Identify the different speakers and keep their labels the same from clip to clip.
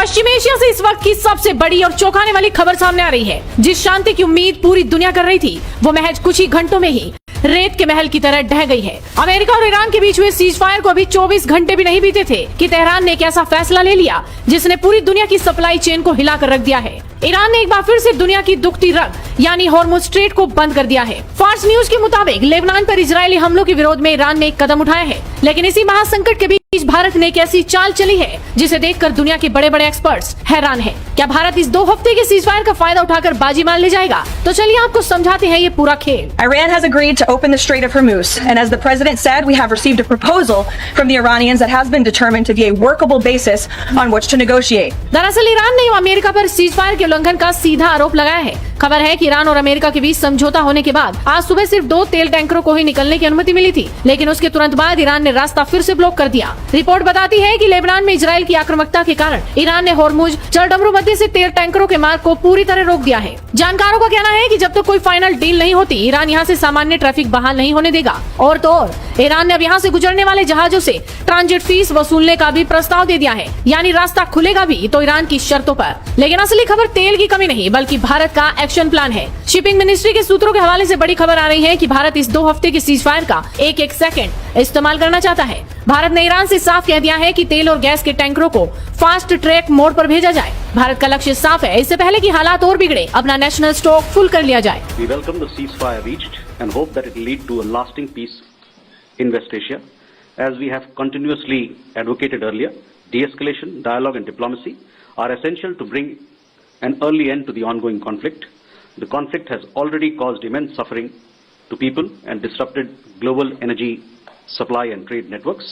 Speaker 1: पश्चिम Asia से इस वक्त की सबसे बड़ी और चौंकाने वाली खबर सामने आ रही है। जिस शांति की उम्मीद पूरी दुनिया कर रही थी, वो महज कुछ ही घंटों में ही रेत के महल की तरह ढह गई है। अमेरिका और ईरान के बीच हुए सीज फायर को अभी 24 घंटे भी नहीं बीते थे कि तेहरान ने एक ऐसा फैसला ले लिया जिसने पूरी दुनिया की सप्लाई चेन को हिलाकर रख दिया है। ईरान ने एक बार फिर से दुनिया की दुखती रग यानी हॉर्मुज़ स्ट्रेट को बंद कर दिया है। फार्स न्यूज के मुताबिक लेबनान पर इजरायली हमलों के विरोध में ईरान ने एक कदम उठाया है, लेकिन इसी महासंकट के बीच भारत ने एक ऐसी चाल चली है जिसे देखकर दुनिया के बड़े बड़े एक्सपर्ट्स हैरान हैं। क्या भारत इस 2 हफ्ते के सीज फायर का फायदा उठाकर बाजी मार ले जाएगा? तो चलिए आपको समझाते हैं ये पूरा खेल।
Speaker 2: Iran has agreed to open the Strait of Hormuz, and as the president said, we have received a proposal from the Iranians that has been determined to be a workable basis on which to negotiate.
Speaker 1: दरअसल Iran ने America पर cease fire के उल्लंघन का सीधा आरोप लगाया है। खबर है कि ईरान और अमेरिका के बीच समझौता होने के बाद आज सुबह सिर्फ 2 तेल टैंकरों को ही निकलने की अनुमति मिली थी, लेकिन उसके तुरंत बाद ईरान ने रास्ता फिर से ब्लॉक कर दिया। रिपोर्ट बताती है कि लेबनान में इजराइल की आक्रामकता के कारण ईरान ने हॉर्मुज़ जलडमरू मध्य से तेल टैंकरों के मार्ग को पूरी तरह रोक दिया है। जानकारों का कहना है कि जब तक कोई फाइनल डील नहीं होती, ईरान यहाँ से सामान्य ट्रैफिक बहाल नहीं होने देगा। और तो और ईरान ने अब यहाँ से गुजरने वाले जहाजों से ट्रांजिट फीस वसूलने का भी प्रस्ताव दे दिया है, यानी रास्ता खुलेगा भी तो ईरान की शर्तों पर। लेकिन असली खबर तेल की कमी नहीं बल्कि भारत का एक्शन प्लान है। शिपिंग मिनिस्ट्री के सूत्रों के हवाले से बड़ी खबर आ रही है कि भारत इस 2 हफ्ते के सीज फायर का एक सेकंड इस्तेमाल करना चाहता है। भारत ने ईरान से साफ कह दिया है कि तेल और गैस के टैंकरों को फास्ट ट्रैक मोड पर भेजा जाए। भारत का लक्ष्य साफ है, इससे पहले कि हालात और बिगड़े, अपना नेशनल स्टॉक फुल कर लिया जाए।
Speaker 3: We welcome the ceasefire reached and hope that it will lead to a lasting peace in West Asia. As we have continuously advocated earlier, de-escalation, dialogue and diplomacy are essential to bring an early end to the ongoing conflict. The conflict has already caused immense suffering to people and disrupted global energy supply and trade networks.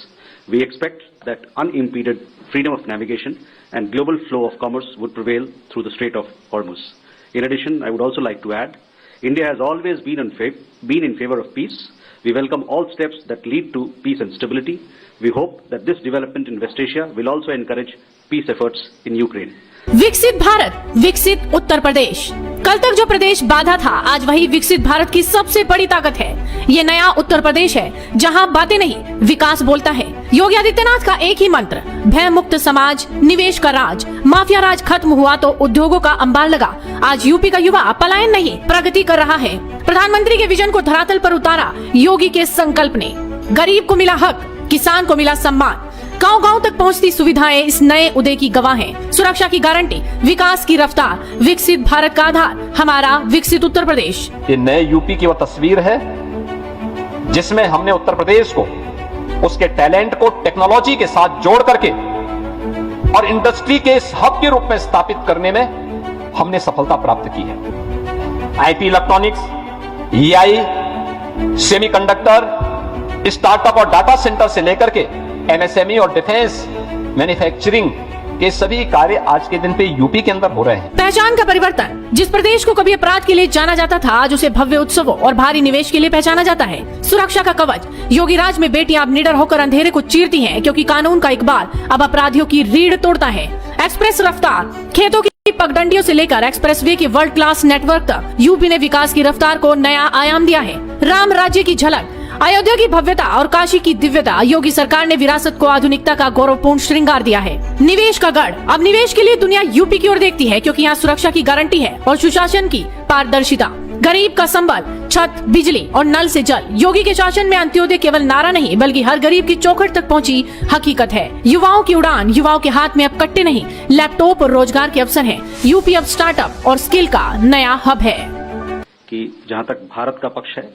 Speaker 3: We expect that unimpeded freedom of navigation and global flow of commerce would prevail through the Strait of Hormuz. In addition, I would also like to add, India has always been in favor of peace. We welcome all steps that lead to peace and stability. We hope that this development in West Asia will also encourage peace efforts in Ukraine.
Speaker 1: विकसित भारत, विकसित उत्तर प्रदेश। कल तक जो प्रदेश बाधा था, आज वही विकसित भारत की सबसे बड़ी ताकत है। ये नया उत्तर प्रदेश है जहां बातें नहीं, विकास बोलता है। योगी आदित्यनाथ का एक ही मंत्र, भय मुक्त समाज, निवेश का राज। माफिया राज खत्म हुआ तो उद्योगों का अंबार लगा। आज यूपी का युवा पलायन नहीं, प्रगति कर रहा है। प्रधानमंत्री के विजन को धरातल पर उतारा योगी के संकल्प ने। गरीब को मिला हक, किसान को मिला सम्मान। गांव-गांव तक पहुंचती सुविधाएं इस नए उदय की गवाह हैं। सुरक्षा की गारंटी, विकास की रफ्तार, विकसित भारत का आधार, हमारा विकसित उत्तर प्रदेश।
Speaker 4: ये नए यूपी की वो तस्वीर है जिसमें हमने उत्तर प्रदेश को उसके टैलेंट को टेक्नोलॉजी के साथ जोड़ करके और इंडस्ट्री के इस हब के रूप में स्थापित करने में हमने सफलता प्राप्त की है। IT, electronics, EI, semiconductor, startup और डाटा सेंटर से लेकर के एमएसएमई और डिफेंस मैन्युफैक्चरिंग के सभी कार्य आज के दिन पे यूपी के अंदर हो रहे हैं।
Speaker 1: पहचान का परिवर्तन, जिस प्रदेश को कभी अपराध के लिए जाना जाता था, आज उसे भव्य उत्सवों और भारी निवेश के लिए पहचाना जाता है। सुरक्षा का कवच, योगी राज में बेटियां अब निडर होकर अंधेरे को चीरती हैं, क्योंकि कानून का इकबाल अब अपराधियों की रीढ़ तोड़ता है। एक्सप्रेस रफ्तार, खेतों की पगडंडियों से लेकर एक्सप्रेसवे के वर्ल्ड क्लास नेटवर्क तक यूपी ने विकास की रफ्तार को नया आयाम दिया है। राम राज्य की झलक, अयोध्या की भव्यता और काशी की दिव्यता, योगी सरकार ने विरासत को आधुनिकता का गौरवपूर्ण श्रृंगार दिया है। निवेश का गढ़, अब निवेश के लिए दुनिया यूपी की ओर देखती है, क्योंकि यहाँ सुरक्षा की गारंटी है और सुशासन की पारदर्शिता। गरीब का संबल, छत, बिजली और नल से जल। योगी के शासन में अंत्योदय केवल नारा नहीं बल्कि हर गरीब की चौखट तक पहुंची हकीकत है। युवाओं की उड़ान, युवाओं के हाथ में अब कट्टे नहीं, लैपटॉप और रोजगार के अवसर हैं। यूपी अब स्टार्टअप और स्किल का नया हब है।
Speaker 3: कि जहां तक भारत का पक्ष है,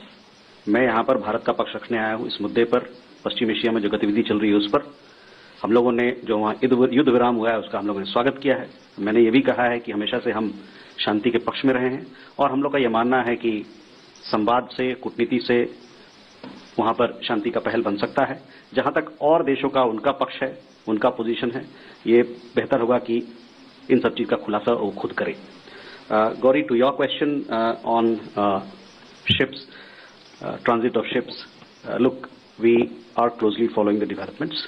Speaker 3: मैं यहाँ पर भारत का पक्ष रखने आया हूँ। इस मुद्दे पर पश्चिम एशिया में जो गतिविधि चल रही है उस पर हम लोगों ने जो वहाँ युद्ध विराम हुआ है उसका हम लोगों ने स्वागत किया है। मैंने ये भी कहा है कि हमेशा से हम शांति के पक्ष में रहे हैं और हम लोग का ये मानना है कि संवाद से, कूटनीति से वहाँ पर शांति का पहल बन सकता है। जहाँ तक और देशों का उनका पक्ष है, उनका पोजीशन है, ये बेहतर होगा कि इन सब चीज़ का खुलासा वो खुद करें। Gauri, to your question on ships, transit of ships, look, we are closely following the developments.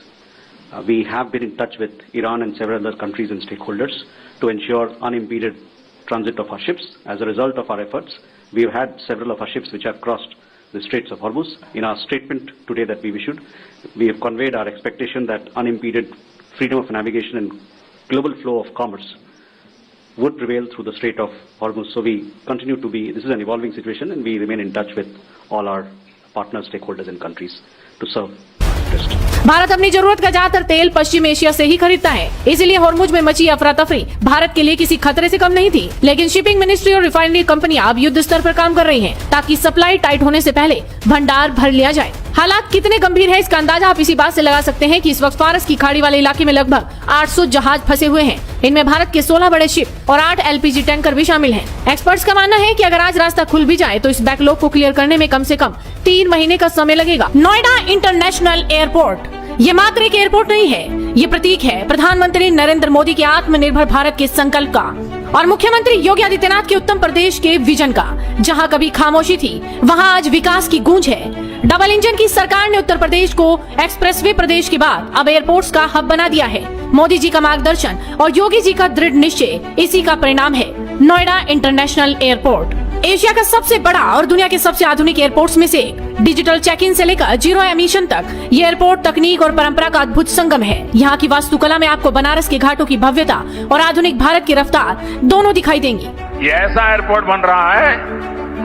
Speaker 3: We have been in touch with Iran and several other countries and stakeholders to ensure unimpeded transit of our ships. As a result of our efforts, we have had several of our ships which have crossed the Straits of Hormuz. In our statement today that we issued, we have conveyed our expectation that unimpeded freedom of navigation and global flow of commerce would prevail through the Strait of Hormuz. So we continue to be, this is an evolving situation, and we remain in touch with all our partners, stakeholders and countries to serve interest.
Speaker 1: Bharat अपनी जरूरत का ज्यादातर तेल पश्चिम Asia से ही खरीदता है, इसलिए होर्मुज में मची अफरा तफरी भारत के लिए किसी खतरे से कम नहीं थी। लेकिन शिपिंग मिनिस्ट्री और रिफाइनरी कंपनियां अब युद्ध स्तर पर काम कर रही हैं, ताकि सप्लाई टाइट होने से पहले भंडार भर लिया जाए। हालात कितने गंभीर है इसका अंदाजा आप इसी बात से लगा सकते हैं कि इस वक्त फारस की खाड़ी वाले इलाके में लगभग 800 जहाज फंसे हुए हैं। इनमें भारत के 16 बड़े शिप और 8 LPG टैंकर भी शामिल हैं। एक्सपर्ट्स का मानना है कि अगर आज रास्ता खुल भी जाए तो इस बैकलॉग को क्लियर करने में कम से कम 3 महीने का समय लगेगा। नोएडा इंटरनेशनल एयरपोर्ट ये मात्र एक एयरपोर्ट नहीं है, ये प्रतीक है प्रधानमंत्री नरेंद्र मोदी के आत्मनिर्भर भारत के संकल्प का और मुख्यमंत्री योगी आदित्यनाथ के उत्तम प्रदेश के विजन का। जहां कभी खामोशी थी, वहां आज विकास की गूंज है। डबल इंजन की सरकार ने उत्तर प्रदेश को एक्सप्रेसवे प्रदेश के बाद अब एयरपोर्ट्स का हब बना दिया है। मोदी जी का मार्गदर्शन और योगी जी का दृढ़ निश्चय इसी का परिणाम है। नोएडा इंटरनेशनल एयरपोर्ट एशिया का सबसे बड़ा और दुनिया के सबसे आधुनिक एयरपोर्ट्स में से एक। डिजिटल चेक इन से लेकर जीरो एमिशन तक ये एयरपोर्ट तकनीक और परंपरा का अद्भुत संगम है। यहाँ की वास्तुकला में आपको बनारस के घाटों की भव्यता और आधुनिक भारत की रफ्तार दोनों दिखाई देंगी।
Speaker 5: ये ऐसा एयरपोर्ट बन रहा है,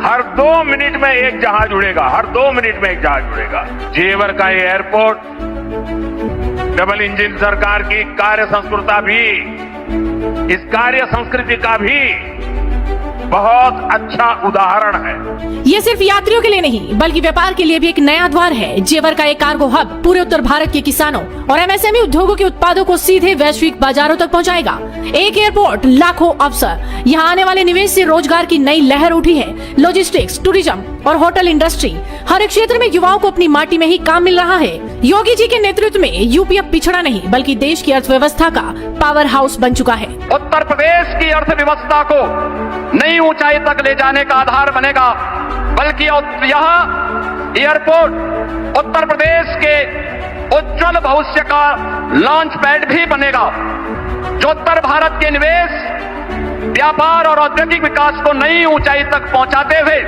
Speaker 5: हर 2 मिनट में एक जहाज उड़ेगा, हर 2 मिनट में एक जहाज उड़ेगा। जेवर का ये एयरपोर्ट डबल इंजन सरकार की कार्य संस्कृति भी, इस कार्य संस्कृति का भी बहुत अच्छा उदाहरण है।
Speaker 1: ये सिर्फ यात्रियों के लिए नहीं बल्कि व्यापार के लिए भी एक नया द्वार है। जेवर का एक कार्गो हब पूरे उत्तर भारत के किसानों और MSME उद्योगों के उत्पादों को सीधे वैश्विक बाजारों तक पहुंचाएगा। एक एयरपोर्ट लाखों अवसर, यहाँ आने वाले निवेश से रोजगार की नई लहर उठी है। लॉजिस्टिक्स, टूरिज्म और होटल इंडस्ट्री, हर एक क्षेत्र में युवाओं को अपनी माटी में ही काम मिल रहा है। योगी जी के नेतृत्व में यूपी अब पिछड़ा नहीं बल्कि देश की अर्थव्यवस्था का पावर हाउस बन चुका है।
Speaker 4: उत्तर प्रदेश की अर्थव्यवस्था को नई ऊंचाई तक ले जाने का आधार बनेगा, बल्कि यह एयरपोर्ट उत्तर प्रदेश के उज्जवल भविष्य का लॉन्च पैड भी बनेगा, जो उत्तर भारत के निवेश, व्यापार और औद्योगिक विकास को नई ऊंचाई तक पहुंचाते हुए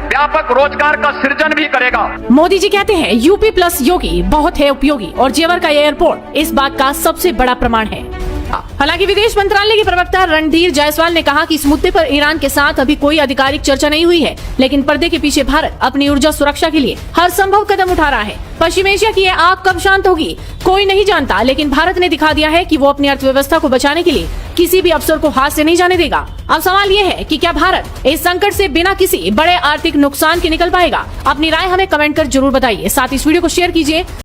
Speaker 4: व्यापक रोजगार का सृजन भी करेगा।
Speaker 1: मोदी जी कहते हैं यूपी प्लस योगी बहुत है उपयोगी और जेवर का एयरपोर्ट इस बात का सबसे बड़ा प्रमाण है। हालांकि विदेश मंत्रालय के प्रवक्ता रणधीर जायसवाल ने कहा कि इस मुद्दे पर ईरान के साथ अभी कोई आधिकारिक चर्चा नहीं हुई है, लेकिन पर्दे के पीछे भारत अपनी ऊर्जा सुरक्षा के लिए हर संभव कदम उठा रहा है। पश्चिम एशिया की यह आग कब शांत होगी कोई नहीं जानता, लेकिन भारत ने दिखा दिया है कि वो अपनी अर्थव्यवस्था को बचाने के लिए किसी भी अवसर को हाथ से नहीं जाने देगा। अब सवाल ये है कि क्या भारत इस संकट से बिना किसी बड़े आर्थिक नुकसान के निकल पाएगा? अपनी राय हमें कमेंट कर जरूर बताइए, साथ ही इस वीडियो को शेयर कीजिए।